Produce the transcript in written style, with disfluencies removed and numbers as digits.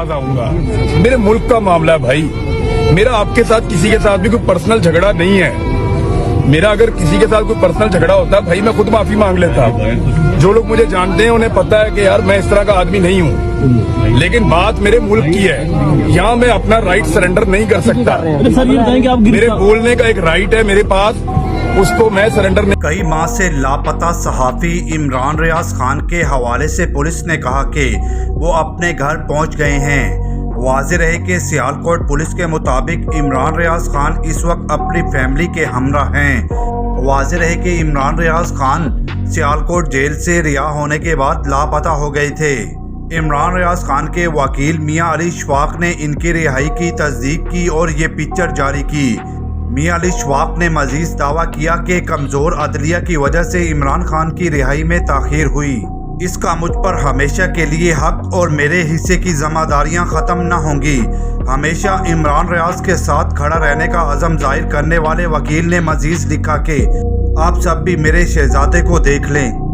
वापस आऊंगा। मेरे मुल्क का मामला है भाई, मेरा आपके साथ किसी के साथ भी कोई पर्सनल झगड़ा नहीं है। मेरा अगर किसी के साथ कोई पर्सनल झगड़ा होता भाई मैं खुद माफी मांग लेता। जो लोग मुझे जानते हैं उन्हें पता है कि यार मैं इस तरह का आदमी नहीं हूँ, लेकिन बात मेरे मुल्क की है। यहाँ मैं अपना राइट सरेंडर नहीं कर सकता। सर ये बताएं कि आप मेरे बोलने का एक राइट है मेरे पास, उसको मैं सरेंडर नहीं। कई माह से लापता सहाफ़ी इमरान रियाज खान के हवाले से पुलिस ने कहा कि वो अपने घर पहुंच गए हैं। वाज़ेह रहे कि सियालकोट पुलिस के मुताबिक इमरान रियाज खान इस वक्त अपनी फैमिली के हमरा हैं। वाज़ेह रहे कि इमरान रियाज खान सियालकोट जेल से रिहा होने के बाद लापता हो गए थे। इमरान रियाज खान के वकील मियां अली शवाक ने इनकी रिहाई की तस्दीक की और ये पिक्चर जारी की। मियां अली शवाक ने मजीद दावा किया कि कमज़ोर अदलिया की वजह से इमरान खान की रिहाई में ताख़ीर हुई। इसका मुझ पर हमेशा के लिए हक और मेरे हिस्से की ज़िम्मेदारियां ख़त्म न होंगी। हमेशा इमरान रियाज के साथ खड़ा रहने का अज़म ज़ाहिर करने वाले वकील ने मजीद लिखा कि आप सब भी मेरे शहजादे को देख लें।